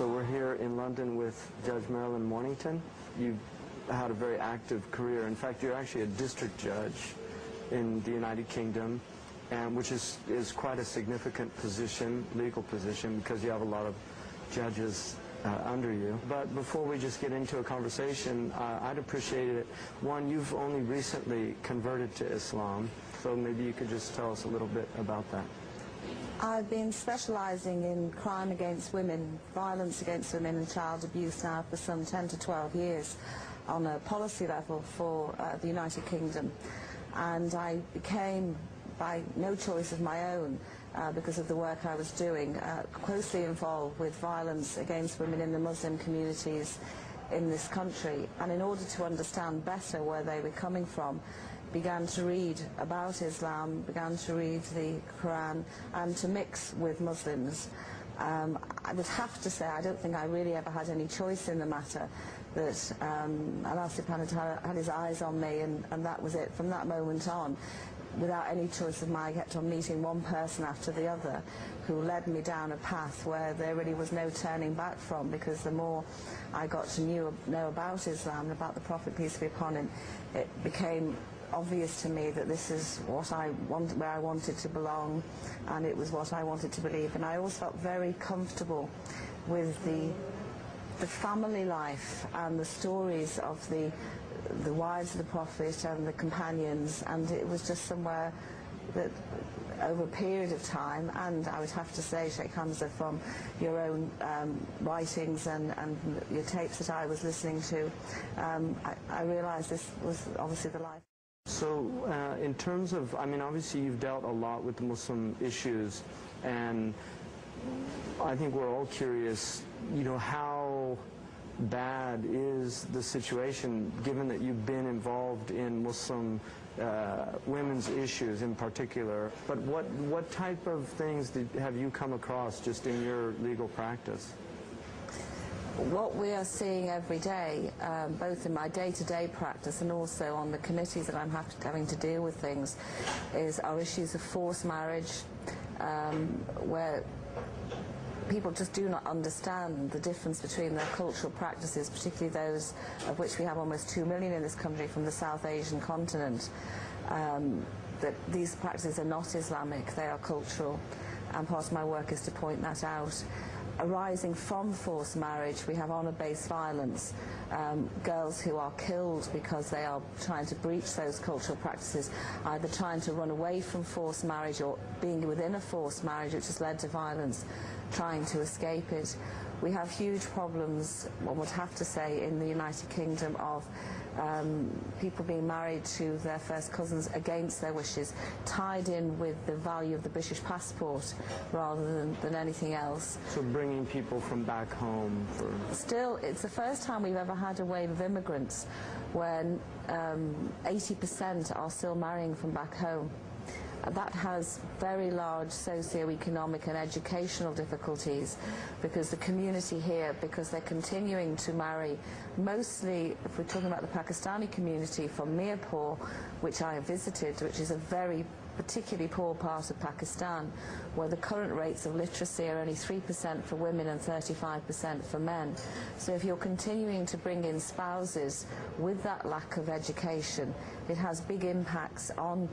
So we're here in London with Judge Merilyn Molington. You've had a very active career. In fact, you're actually a district judge in the United Kingdom, and which is quite a significant position, legal position, because you have a lot of judges under you. But before we just get into a conversation, I'd appreciate it. One, you've only recently converted to Islam, so maybe you could just tell us a little bit about that. I've been specialising in crime against women, violence against women and child abuse now for some 10 to 12 years on a policy level for the United Kingdom. And I became, by no choice of my own, because of the work I was doing, closely involved with violence against women in the Muslim communities in this country. And in order to understand better where they were coming from, began to read about Islam, began to read the Quran, and to mix with Muslims. I would have to say I don't think I really ever had any choice in the matter, that Allah subhanahu wa ta'ala had his eyes on me, and that was it. From that moment on, without any choice of mine, I kept on meeting one person after the other who led me down a path where there really was no turning back from, because the more I got to know about Islam and about the Prophet, peace be upon him, it became obvious to me that this is what I want, where I wanted to belong, and it was what I wanted to believe. And I always felt very comfortable with the family life and the stories of the wives of the Prophet and the companions, and it was just somewhere that over a period of time, and I would have to say, Sheikh Hamza, from your own writings and your tapes that I was listening to, I realized this was obviously the life. So in terms of, I mean, obviously you've dealt a lot with the Muslim issues, and I think we're all curious, you know, how bad is the situation, given that you've been involved in Muslim women's issues in particular. But what type of things have you come across just in your legal practice? What we are seeing every day, both in my day-to-day practice and also on the committees that I'm having to deal with things, is our issues of forced marriage, where people just do not understand the difference between their cultural practices, particularly those of which we have almost 2 million in this country from the South Asian continent, that these practices are not Islamic, they are cultural, and part of my work is to point that out. Arising from forced marriage, we have honour-based violence, girls who are killed because they are trying to breach those cultural practices, either trying to run away from forced marriage or being within a forced marriage which has led to violence, trying to escape it. We have huge problems, one would have to say, in the United Kingdom of people being married to their first cousins against their wishes, tied in with the value of the British passport rather than anything else. So bringing people from back home for... Still, it's the first time we've ever had a wave of immigrants when 80% are still marrying from back home. That has very large socio-economic and educational difficulties, because the community here, because they're continuing to marry, mostly, if we're talking about the Pakistani community from Mirpur, which I have visited, which is a very particularly poor part of Pakistan, where the current rates of literacy are only 3% for women and 35% for men. So if you're continuing to bring in spouses with that lack of education, it has big impacts on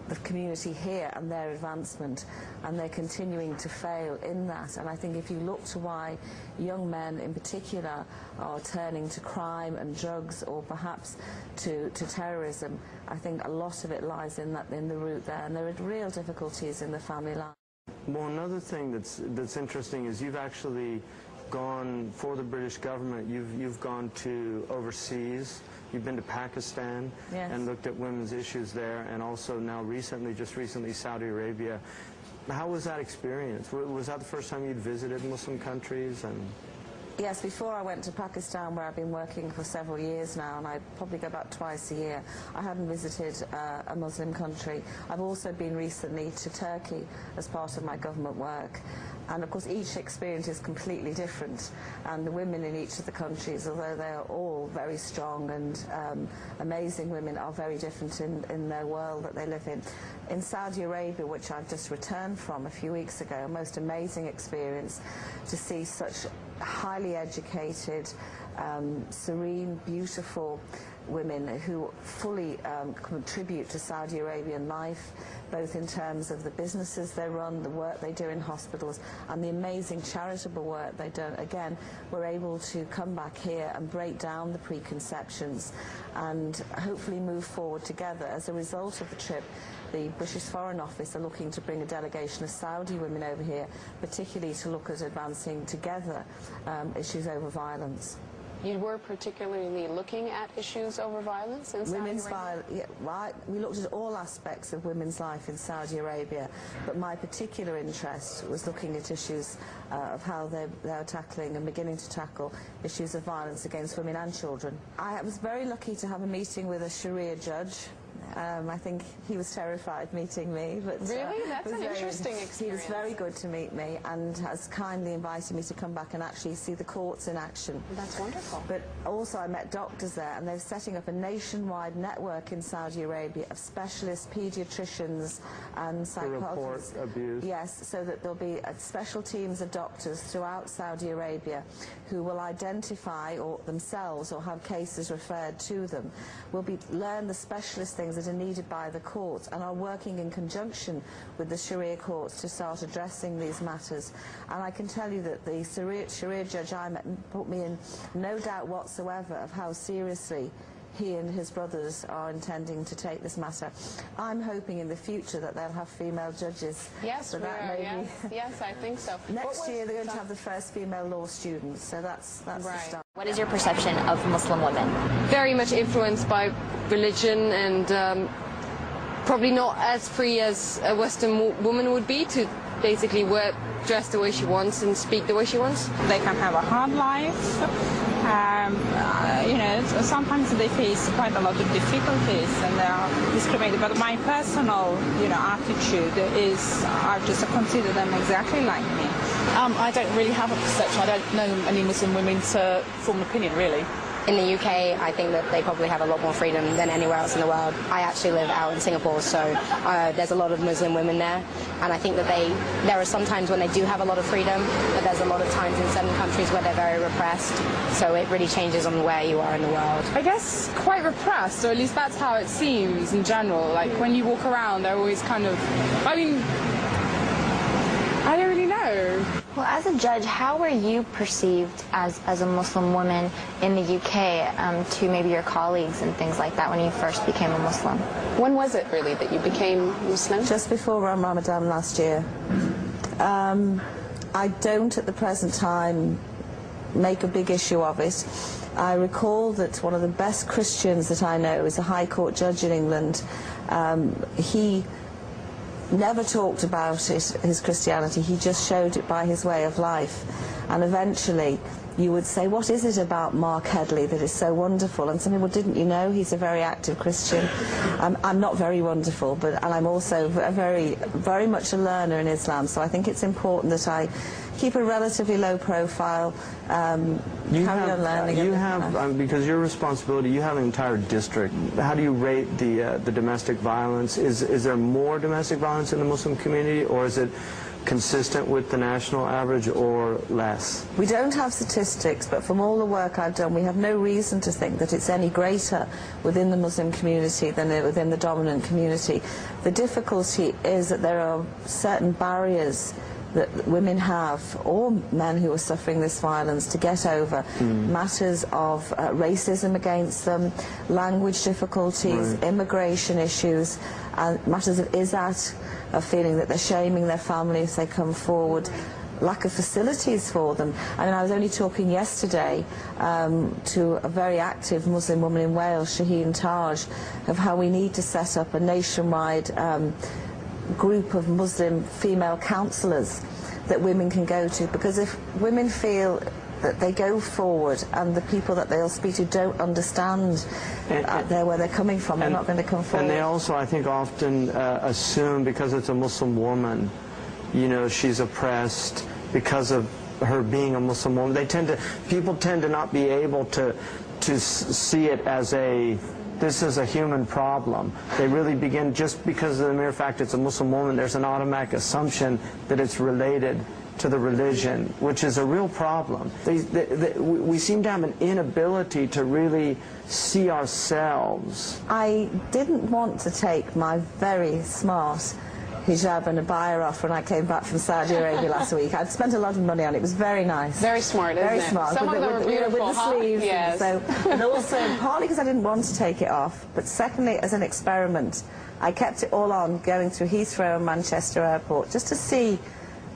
the community here and their advancement, and they're continuing to fail in that. And I think if you look to why young men in particular are turning to crime and drugs, or perhaps to terrorism, I think a lot of it lies in the root there, and there are real difficulties in the family life. Well, another thing that's interesting is you've actually gone, for the British government, you've gone to overseas. You've been to Pakistan, yes, and looked at women's issues there, and also now just recently Saudi Arabia. How was that experience? Was that the first time you'd visited Muslim countries? And Yes, before I went to Pakistan, where I've been working for several years now, and I probably go about twice a year, I hadn't visited a Muslim country. I've also been recently to Turkey as part of my government work. And of course each experience is completely different, and the women in each of the countries, although they are all very strong and amazing women, are very different in their world that they live in. In Saudi Arabia, which I've just returned from a few weeks ago, a most amazing experience to see such highly educated, serene, beautiful women who fully contribute to Saudi Arabian life, both in terms of the businesses they run, the work they do in hospitals, and the amazing charitable work they do. Again, we're able to come back here and break down the preconceptions and hopefully move forward together. As a result of the trip, the British Foreign Office are looking to bring a delegation of Saudi women over here, particularly to look at advancing together issues over violence. You were particularly looking at issues over violence in Saudi Women's Arabia? yeah, right. We looked at all aspects of women's life in Saudi Arabia, but my particular interest was looking at issues of how they're tackling and beginning to tackle issues of violence against women and children. I was very lucky to have a meeting with a Sharia judge. I think he was terrified meeting me. But, really? That's an interesting experience. He was very good to meet me and has kindly invited me to come back and actually see the courts in action. That's wonderful. But also I met doctors there, and they're setting up a nationwide network in Saudi Arabia of specialist paediatricians and psychologists. To report abuse? Yes, so that there'll be special teams of doctors throughout Saudi Arabia who will identify or themselves or have cases referred to them, will learn the specialist things that are needed by the courts and are working in conjunction with the Sharia courts to start addressing these matters. And I can tell you that the Sharia judge I met put me in no doubt whatsoever of how seriously he and his brothers are intending to take this matter. I'm hoping in the future that they'll have female judges. Yes, so that yes, I think so. Next year they're going to have the first female law students, so that's right. the start. What is your perception of Muslim women? Very much influenced by religion, and probably not as free as a Western woman would be to basically dress the way she wants and speak the way she wants. They can have a hard life. You know, sometimes they face quite a lot of difficulties and they are discriminated. But my personal, attitude is I just consider them exactly like me. I don't really have a perception. I don't know any Muslim women to form an opinion, really. In the UK, I think that they probably have a lot more freedom than anywhere else in the world. I actually live out in Singapore, so there's a lot of Muslim women there, and I think that there are some times when they do have a lot of freedom, but there's a lot of times in certain countries where they're very repressed, so it really changes on where you are in the world. I guess quite repressed, or at least that's how it seems in general. Like when you walk around, they're always kind of, I don't really know. Well, as a judge, how were you perceived as a Muslim woman in the UK to maybe your colleagues and things like that when you first became a Muslim? When was it really that you became Muslim? Just before Ramadan last year. I don't at the present time make a big issue of it. I recall that one of the best Christians that I know is a High Court judge in England. He never talked about his Christianity, he just showed it by his way of life. And eventually you would say, what is it about Mark Headley that is so wonderful? And some people, didn't you know he's a very active Christian? I'm not very wonderful, and I'm also very much a learner in Islam, so I think it's important that I keep a relatively low profile, carry on learning. You have, because your responsibility, you have an entire district. How do you rate the domestic violence? Is there more domestic violence in the Muslim community, or is it consistent with the national average or less? We don't have statistics, but from all the work I've done, we have no reason to think that it's any greater within the Muslim community than within the dominant community. The difficulty is that there are certain barriers that women have, or men who are suffering this violence, to get over. Matters of racism against them, language difficulties, immigration issues, and matters of izzat, of feeling that they're shaming their family if they come forward, lack of facilities for them. I mean, I was only talking yesterday to a very active Muslim woman in Wales, Shaheen Taj, of how we need to set up a nationwide group of Muslim female counsellors that women can go to, because if women feel that they go forward, and the people that they'll speak to don't understand where they're coming from. They're not going to come forward. And they also, I think, often assume because it's a Muslim woman, you know, she's oppressed because of her being a Muslim woman. People tend to not be able to see it as this is a human problem. They really begin, just because of the mere fact it's a Muslim woman, there's an automatic assumption that it's related to the religion, which is a real problem. We seem to have an inability to really see ourselves. I didn't want to take my very smart hijab and abaya off when I came back from Saudi Arabia last week. I'd spent a lot of money on it. It was very nice. Very smart, isn't it? Very smart. Some of them are beautiful, with the sleeves. Yes. And also, partly because I didn't want to take it off, but secondly, as an experiment, I kept it all on going through Heathrow and Manchester Airport just to see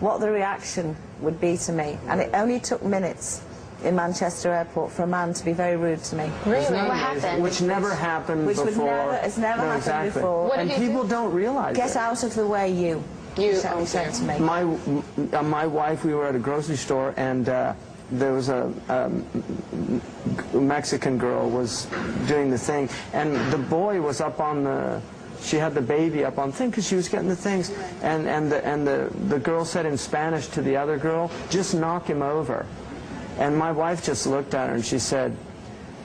what the reaction would be to me. And it only took minutes in Manchester Airport for a man to be very rude to me. Really? What happened? Which never happened before. It's never happened exactly. before. And people don't realize Get it. out of the way, you said to me. My wife, we were at a grocery store, and there was a Mexican girl was doing the thing, and the boy was up on the, she had the baby up on the thing because she was getting the things, and the girl said in Spanish to the other girl, just knock him over. And my wife just looked at her and she said,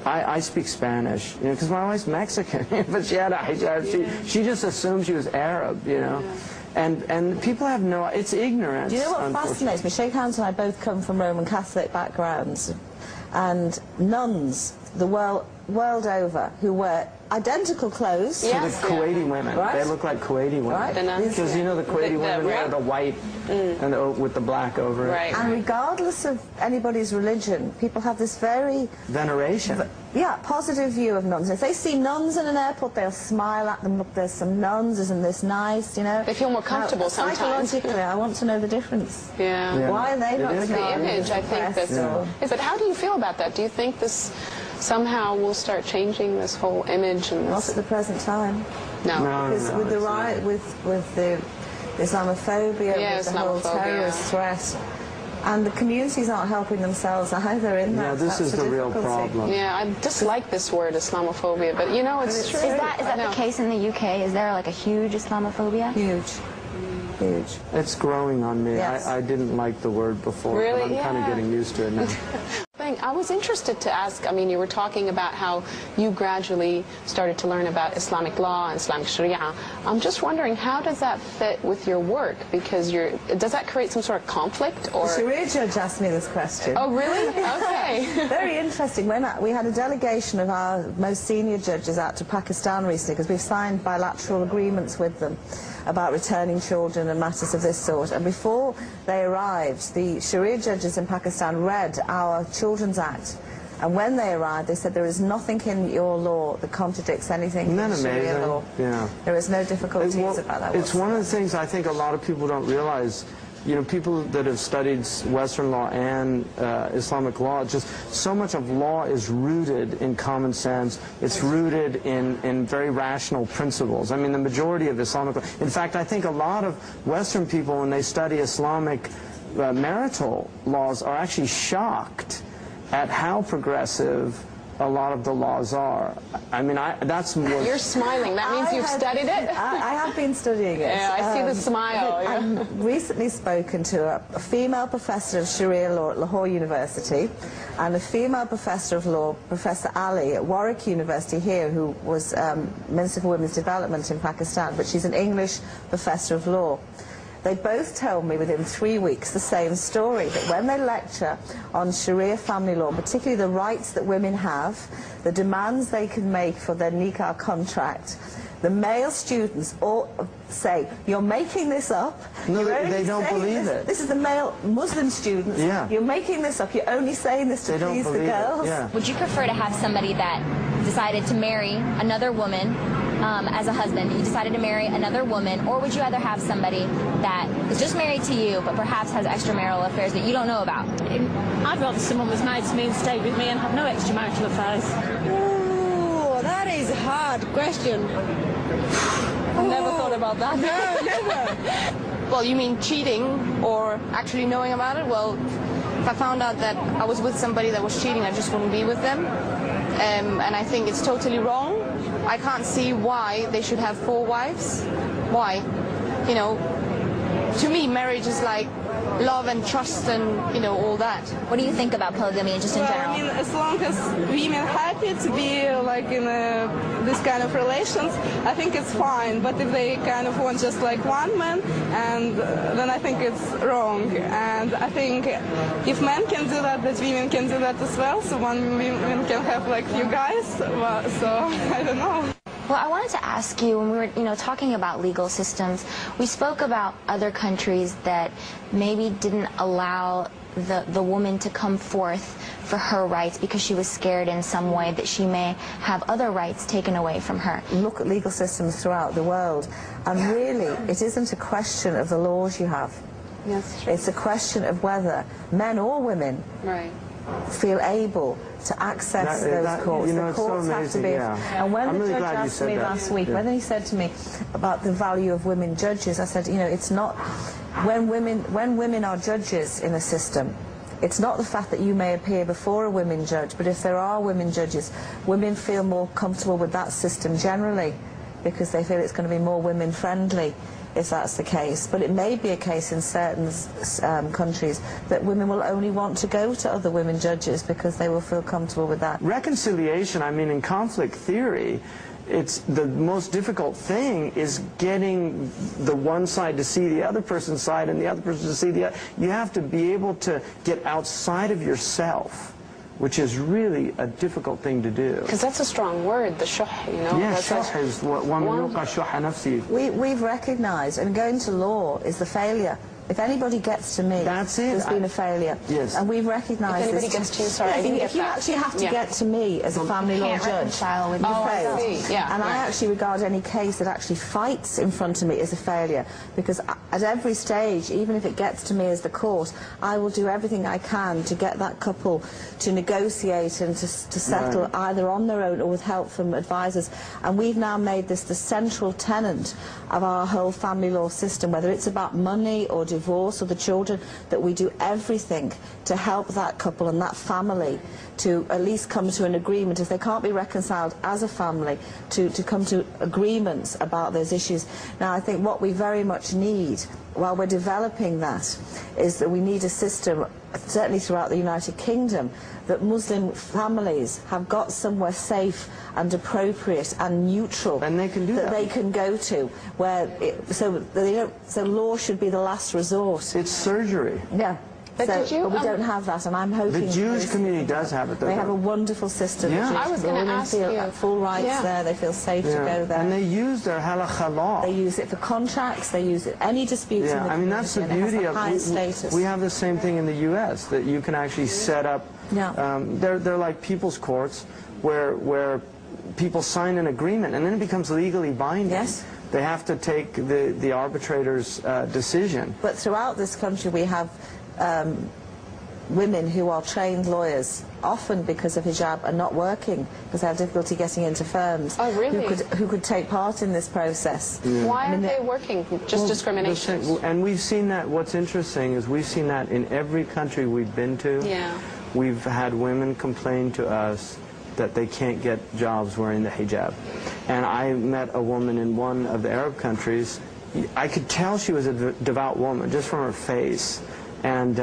I speak Spanish, you know, because my wife's Mexican, but she had a hijab. She just assumed she was Arab, you know. And people have no, it's ignorance. Do you know what fascinates me? Sheikh Hans and I both come from Roman Catholic backgrounds, and nuns the world over who wear identical clothes. To the Kuwaiti women. Right. They look like Kuwaiti women. Right. Because you know the Kuwaiti women wear the white and with the black over it. Right. And regardless of anybody's religion, people have this very veneration. Positive view of nuns. If they see nuns in an airport, they'll smile at them. Look, there's some nuns. Isn't this nice? You know. They feel more comfortable sometimes. Psychologically, I want to know the difference. Yeah. Why are they not? It's the image. I think that's. Is it? How do you feel about that? Do you think this somehow will start changing this whole image and Not at the present time. No. Because with the riot, with the Islamophobia, with the whole terrorist threat, and the communities aren't helping themselves either in that. Yeah, this is the real problem. Yeah, I dislike this word Islamophobia, but you know it's true. Is that the case in the UK? Is there like a huge Islamophobia? Huge. It's growing on me. Yes. I didn't like the word before, Really? but I'm kind of getting used to it now. I was interested to ask, I mean, you were talking about how you gradually started to learn about Islamic law and Islamic Sharia. I'm just wondering, how does that fit with your work? Because does that create some sort of conflict? Or The Sharia judge asked me this question. Oh, really? Okay. Very interesting. We had a delegation of our most senior judges out to Pakistan recently because we've signed bilateral agreements with them about returning children and matters of this sort. And before they arrived, the Sharia judges in Pakistan read our Children's Act. And when they arrived, they said there is nothing in your law that contradicts anything in Sharia law. Yeah. There is no difficulties about that. It's one of the things I think a lot of people don't realize. You know, people that have studied Western law and Islamic law, just so much of law is rooted in common sense. It's rooted in very rational principles. I mean, the majority of Islamic law. In fact, I think a lot of Western people, when they study Islamic marital laws, are actually shocked at how progressive a lot of the laws are. I mean, that's more... You're smiling. That means you've studied it? I have been studying it. Yeah, I see the smile. I've recently spoken to a female professor of Sharia law at Lahore University and a female professor of law, Professor Ali, at Warwick University here, who was Minister for Women's Development in Pakistan, but she's an English professor of law. They both told me within 3 weeks the same story, that when they lecture on Sharia family law, particularly the rights that women have, the demands they can make for their nikah contract, the male students all say, you're making this up. No, they don't believe it. This is the male Muslim students. Yeah. You're making this up. You're only saying this to please the girls. Yeah. Would you prefer to have somebody that decided to marry another woman as a husband, you decided to marry another woman, or would you rather have somebody that is just married to you but perhaps has extramarital affairs that you don't know about? I'd rather someone was married to me and stayed with me and have no extramarital affairs. Ooh, that is a hard question. I've never thought about that. No, never. Well, you mean cheating or actually knowing about it? Well, If I found out that I was with somebody that was cheating, I just wouldn't be with them. And I think it's totally wrong. I can't see why they should have 4 wives. Why? You know, to me, marriage is like love and trust and, you know, all that. What do you think about polygamy just in general? I mean, as long as women happy to be like in this kind of relations, I think it's fine. But if they kind of want just like one man, and then I think it's wrong. And I think if men can do that, that women can do that as well. So one woman can have like few guys. Well, so I don't know. Well, I wanted to ask you, when we were, talking about legal systems, we spoke about other countries that maybe didn't allow the woman to come forth for her rights because she was scared in some way that she may have other rights taken away from her. Look at legal systems throughout the world, and really, it isn't a question of the laws you have. Yes. It's a question of whether men or women feel able to access those courts. You know, the courts have to be. And when I'm the really judge glad you asked said me that. last week, when he said to me about the value of women judges, I said, it's not when women are judges in a system. It's not the fact that you may appear before a women judge, but if there are women judges, women feel more comfortable with that system generally because they feel it's going to be more women friendly, if that's the case. But it may be a case in certain countries that women will only want to go to other women judges because they will feel comfortable with that. Reconciliation, I mean, in conflict theory, it's the most difficult thing is getting the one side to see the other person's side and the other person to see the other. You have to be able to get outside of yourself, which is really a difficult thing to do. Because that's a strong word, the shuh, you know? Yeah, shuh is وَمَنْ يُوقَ شُحَّ نَفْسِهِ. We've recognized, and going to law is the failure. If anybody gets to me, there's been a failure. Yes. And we've recognized this. If anybody gets to you, sorry, I didn't get if you that. actually have to get to me as a family law judge, with you I failed. see. Yeah, and I actually regard any case that actually fights in front of me as a failure, because at every stage, even if it gets to me as the court, I will do everything I can to get that couple to negotiate and to settle either on their own or with help from advisors. And we've now made this the central tenet of our whole family law system, whether it's about money or divorce or the children, that we do everything to help that couple and that family to at least come to an agreement, if they can't be reconciled as a family, to come to agreements about those issues. Now, I think what we very much need, while we're developing that, is that we need a system, certainly throughout the United Kingdom, that Muslim families have got somewhere safe and appropriate and neutral, and they can do that they can go to, where so law should be the last resort. It's surgery. Yeah. But, but we don't have that, and I'm hoping the Jewish community does have it. They have a wonderful system. Yeah. I was going to ask you. Full rights there. They feel safe to go there. And they use their halakha law. They use it for contracts. They use it any disputes. Yeah, in the I mean that's the beauty of we have the same thing in the U.S. that you can actually set up. They're like people's courts where people sign an agreement and then it becomes legally binding. Yes. They have to take the arbitrator's decision. But throughout this country we have women who are trained lawyers, often because of hijab, are not working because they have difficulty getting into firms. Oh, really? Who could take part in this process. Yeah. Why aren't they working? Just discrimination? And we've seen that. What's interesting is we've seen that in every country we've been to. Yeah. We've had women complain to us that they can't get jobs wearing the hijab. And I met a woman in one of the Arab countries. I could tell she was a devout woman just from her face. And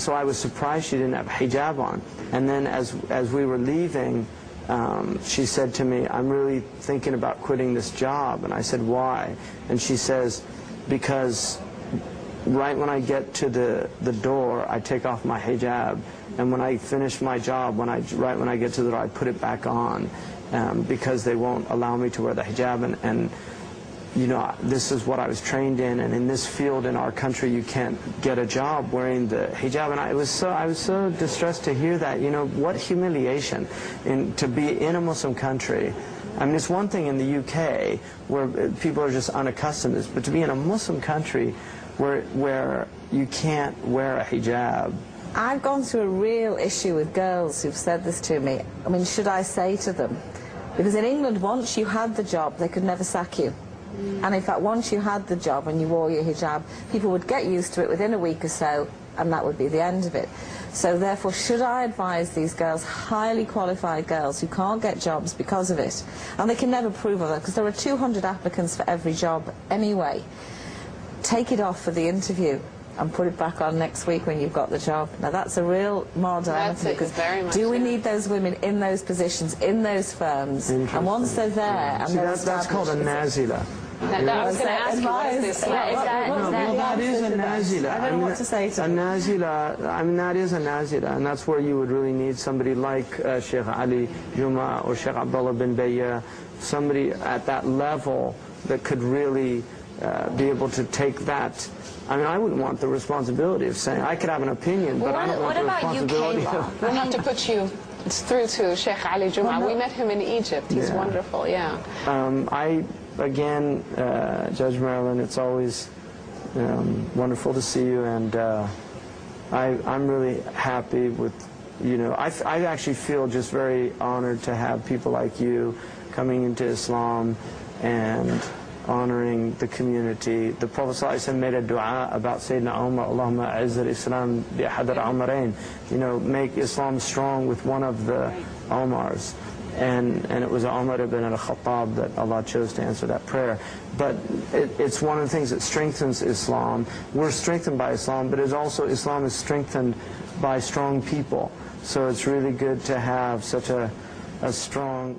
so I was surprised she didn't have hijab on. And then as we were leaving, she said to me, "I'm really thinking about quitting this job." And I said, "Why?" And she says, "Because right when I get to the door, I take off my hijab, and when I finish my job, right when I get to the door, I put it back on, because they won't allow me to wear the hijab, and you know, this is what I was trained in, and in this field in our country, you can't get a job wearing the hijab." And I was so distressed to hear that. You know, what humiliation to be in a Muslim country. I mean, it's one thing in the UK where people are just unaccustomed to this, but to be in a Muslim country where you can't wear a hijab. I've gone through a real issue with girls who've said this to me. I mean, should I say to them? Because in England, once you had the job, they could never sack you. And in fact, once you had the job and you wore your hijab, people would get used to it within a week or so, and that would be the end of it. So therefore, should I advise these girls, highly qualified girls who can't get jobs because of it, and they can never prove of it, because there are 200 applicants for every job anyway, take it off for the interview and put it back on next week when you've got the job. Now that's a real moral dilemma, because do we need those women in those positions, in those firms, and once they're there, and that's called a nazila. I was going to ask you, what is this? That is a nazila. I don't know what to say to a nazila. I mean, that is a nazila, and that's where you would really need somebody like Sheikh Ali Juma or Sheikh Abdullah bin Bayya, somebody at that level that could really be able to take that. I mean, I wouldn't want the responsibility of saying, I could have an opinion, but I don't want the responsibility of... We'll have to put you through to Sheikh Ali Juma. We met him in Egypt. He's wonderful, yeah. Again, Judge Merilyn, it's always wonderful to see you, and I'm really happy with, I actually feel just very honored to have people like you coming into Islam and honoring the community. The Prophet ﷺ made a dua about Sayyidina Umar, Allahumma a'izz al-Islam bi ahad al-Umarain, make Islam strong with one of the Omars. And it was Umar ibn al-Khattab that Allah chose to answer that prayer. But it's one of the things that strengthens Islam. We're strengthened by Islam, but it's also Islam is strengthened by strong people. So it's really good to have such a strong...